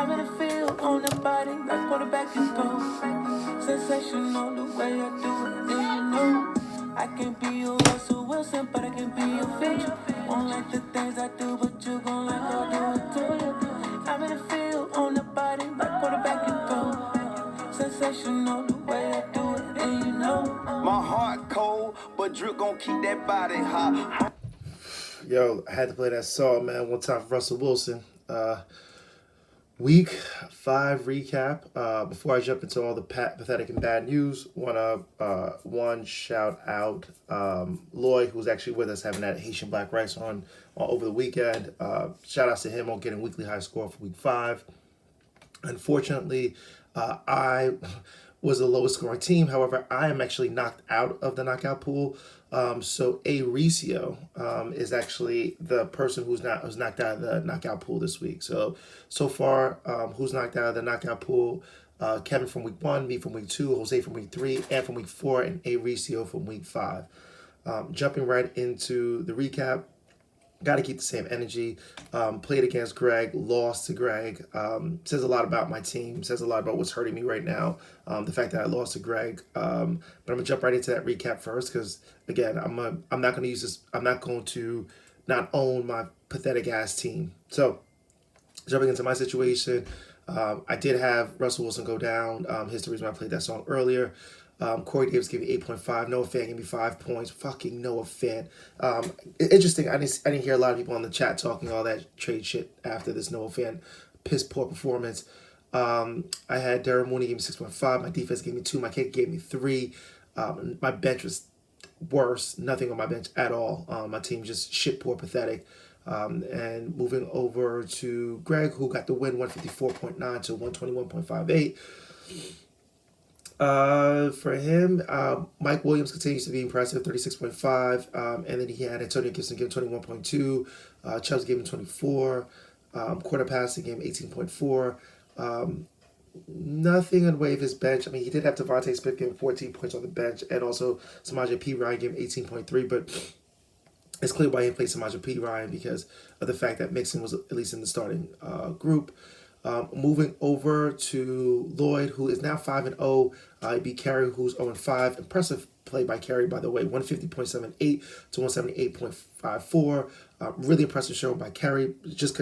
I'm in the field on the body, like quarterback and go. Sensational the way I do it, and you know I can't be your Russell Wilson, but I can be your feature. Won't like the things I do, but you gon' like how I do it to you. I'm in the field on the body, like quarterback and go. Sensational the way I do it, and you know my heart cold, but Drip gon' keep that body hot. Yo, I had to play that song, man. One time for Russell Wilson. Week 5 recap. Before I jump into all the pathetic and bad news, wanna one shout out Lloyd, who's actually with us, having that Haitian black rice on over the weekend. Shout outs to him on getting weekly high score for week 5. Unfortunately, I was the lowest scoring team. However, I am actually knocked out of the knockout pool. So Aricio is actually the person who's knocked out of the knockout pool this week. So far, who's knocked out of the knockout pool? Kevin from week 1, me from week 2, Jose from week 3, and from week 4, and Aricio from week 5. Jumping right into the recap. Got to keep the same energy. Played against Greg, lost to Greg. Says a lot about my team. Says a lot about what's hurting me right now. The fact that I lost to Greg. But I'm gonna jump right into that recap first because again, I'm not gonna use this. I'm not going to not own my pathetic ass team. So jumping into my situation, I did have Russell Wilson go down. His the reason why I played that song earlier. Corey Davis gave me 8.5. Noah Fan gave me 5 points. Fucking Noah Fan. Interesting. I didn't hear a lot of people on the chat talking all that trade shit after this Noah Fan piss poor performance. I had Darren Mooney gave me 6.5. My defense gave me 2. My kick gave me 3. My bench was worse. Nothing on my bench at all. My team just shit poor, pathetic. And moving over to Greg, who got the win, 154.9 to 121.58. For him, Mike Williams continues to be impressive, 36.5. And then he had Antonio Gibson give him 21.2. Chubbs gave him 24. Quarter passing gave him 18.4. Nothing on way of his bench. I mean, he did have Devontae Smith give him 14 points on the bench, and also Samaje P. Ryan gave him 18.3. But it's clear why he played Samaje P. Ryan because of the fact that Mixon was at least in the starting group. Moving over to Lloyd, who is now 5-0. He beat Carey, who's 0-5. Impressive play by Carey, by the way, 150.78 to 178.54. Really impressive show by Carey. Just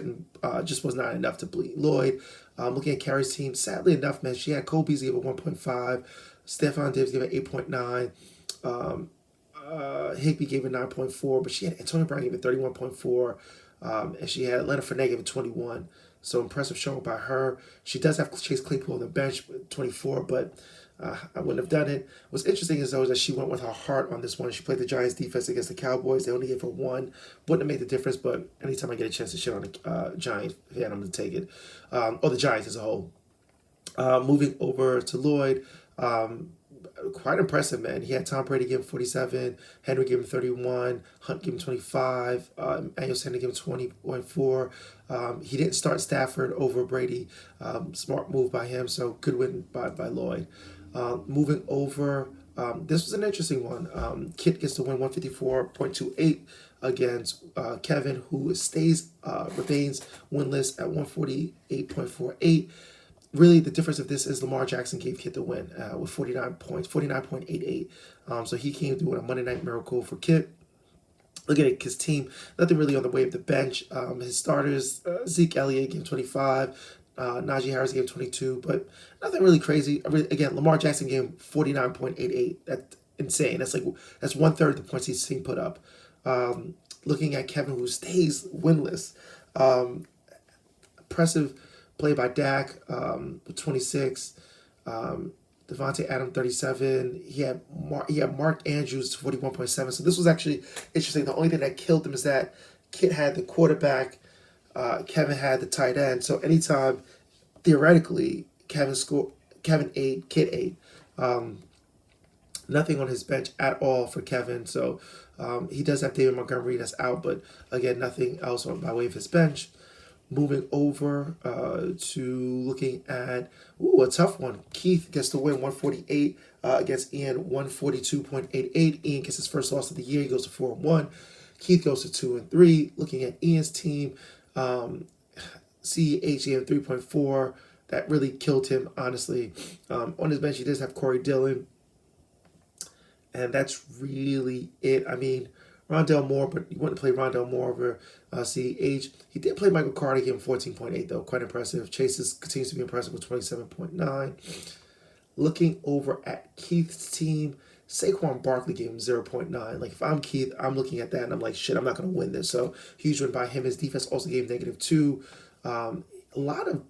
was not enough to beat Lloyd. Looking at Carey's team, sadly enough, man, she had Cole Beasley give it 1.5. Stephon Diggs gave it 8.9. Higby gave it 9.4, but she had Antonio Brown gave it 31.4. And she had Leonard Fournette gave it 21. So impressive showing by her. She does have Chase Claypool on the bench with 24, but I wouldn't have done it. What's interesting is though is that she went with her heart on this one. She played the Giants defense against the Cowboys. They only gave her 1. Wouldn't have made the difference, but anytime I get a chance to shit on the Giants fan, I'm going to take it. Or the Giants as a whole. Moving over to Lloyd. Quite impressive, man. He had Tom Brady give him 47, Henry give him 31, Hunt give him 25, Emmanuel Sanders give him 20.4. He didn't start Stafford over Brady. Smart move by him, so good win by Lloyd. Moving over, this was an interesting one. Kit gets to win 154.28 against Kevin, who remains winless at 148.48. Really, the difference of this is Lamar Jackson gave Kit the win with 49 points, 49.88. So he came through with a Monday Night Miracle for Kit. Look at his team. Nothing really on the way of the bench. His starters, Zeke Elliott gave 25. Najee Harris gave 22. But nothing really crazy. Again, Lamar Jackson gave 49.88. That's insane. That's 1/3 of the points he's seen put up. Looking at Kevin, who stays winless. Impressive play by Dak with 26. Devontae Adams 37. He had Mark Andrews 41.7. So this was actually interesting. The only thing that killed him is that Kit had the quarterback, Kevin had the tight end. So anytime theoretically Kevin 8, Kit 8. Nothing on his bench at all for Kevin. So he does have David Montgomery that's out, but again, nothing else by way of his bench. Moving over to looking at a tough one. Keith gets to win 148 against Ian 142.88. Ian gets his first loss of the year. He goes to 4-1. Keith goes to 2-3. Looking at Ian's team, CH gave him 3.4. That really killed him, honestly. On his bench, he does have Corey Dillon. And that's really it. I mean, Rondell Moore, but you wouldn't play Rondell Moore over CH. He did play Michael Carter, gave him 14.8, though. Quite impressive. Chase continues to be impressive with 27.9. Looking over at Keith's team, Saquon Barkley gave him 0.9. Like, if I'm Keith, I'm looking at that and I'm like, shit, I'm not going to win this. So, huge win by him. His defense also gave -2. A lot of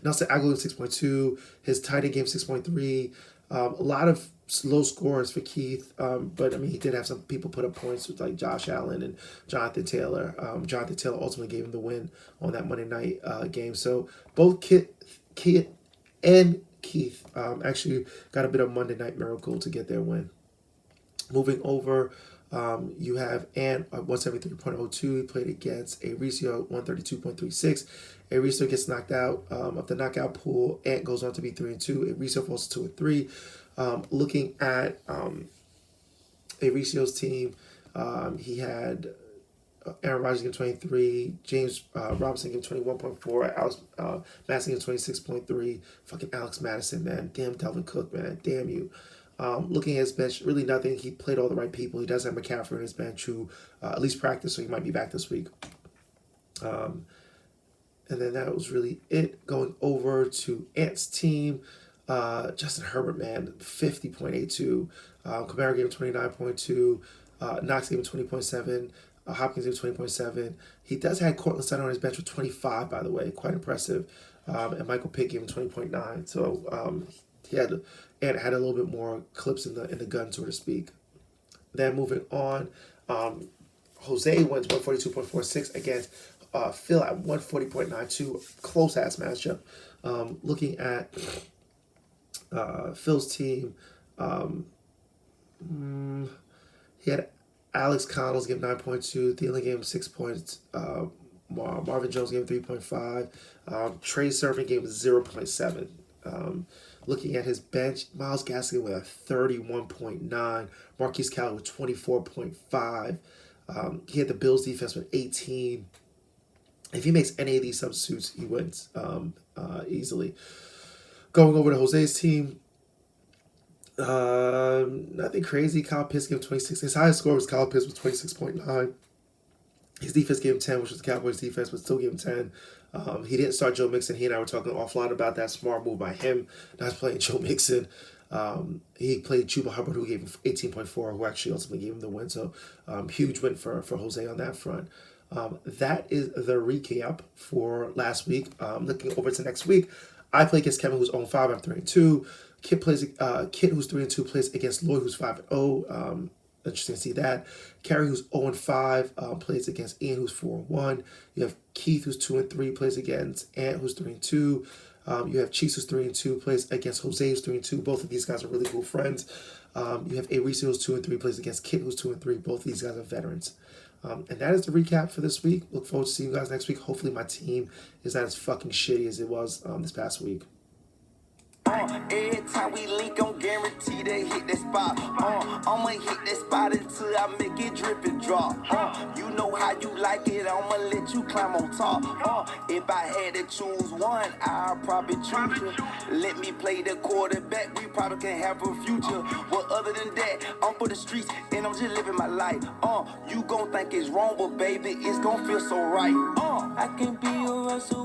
Nelson Aguilar 6.2. His tight end game 6.3. A lot of low scores for Keith, but I mean he did have some people put up points with like Josh Allen and Jonathan Taylor. Jonathan Taylor ultimately gave him the win on that Monday night game. So both Kit and Keith actually got a bit of Monday night miracle to get their win. Moving over, you have Ant at 173.02. He played against Aricio 132.36. Aricio gets knocked out of the knockout pool. Ant goes on to be 3-2. Aricio falls to 2-3. Looking at Aricio's team, he had Aaron Rodgers give 23, James Robinson give 21.4, Alex Madison give 26.3. Fucking Alex Madison, man. Damn Dalvin Cook, man. Damn you. Looking at his bench, really nothing. He played all the right people. He does have McCaffrey on his bench who at least practiced, so he might be back this week. And then that was really it. Going over to Ant's team, Justin Herbert, man, 50.82. Kamara gave him 29.2. Knox gave him 20.7. Hopkins gave him 20.7. He does have Cortland Sutton on his bench with 25, by the way. Quite impressive. And Michael Pitt gave him 20.9. So he had a little bit more clips in the gun, so to speak. Then moving on, Jose wins 142.46 against Phil at 140.92. Close ass matchup. Looking at Phil's team, he had Alex Connells give 9.2. Thielen gave him 6 points. Marvin Jones gave him 3.5. Trey Sermon gave him 0.7. Looking at his bench, Myles Gaskin with a 31.9. Marquise Callaway with 24.5. He had the Bills defense with 18. If he makes any of these substitutes, he wins easily. Going over to Jose's team, nothing crazy. Kyle Pitts gave him 26. His highest score was Kyle Pitts with 26.9. His defense gave him 10, which was the Cowboys' defense, but still gave him 10. He didn't start Joe Mixon. He and I were talking offline about that smart move by him, not playing Joe Mixon. He played Chuba Hubbard, who gave him 18.4, who actually ultimately gave him the win. So huge win for Jose on that front. That is the recap for last week. Looking over to next week, I play against Kevin, who's 0-5. I'm 3-2. Kit plays Kit, who's 3-2, plays against Lloyd, who's 5-0. Interesting to see that. Carrie, who's 0-5, plays against Ian, who's 4-1. You have Keith, who's 2-3, plays against Ant, who's 3-2. You have Cheese, who's 3-2, plays against Jose, who's 3-2. Both of these guys are really cool friends. You have Aricio, who's 2-3, plays against Kit, who's 2-3. Both of these guys are veterans. And that is the recap for this week. Look forward to seeing you guys next week. Hopefully my team is not as fucking shitty as it was this past week. Every time we link, I'm guaranteed to hit that spot. I'ma hit that spot until I make it drip and drop. You know how you like it, I'ma let you climb on top. If I had to choose one, I'd probably choose you. Let me play the quarterback, we probably can have a future. But other than that, I'm for the streets and I'm just living my life. You gon' think it's wrong, but baby, it's gon' feel so right. I can't be a Russell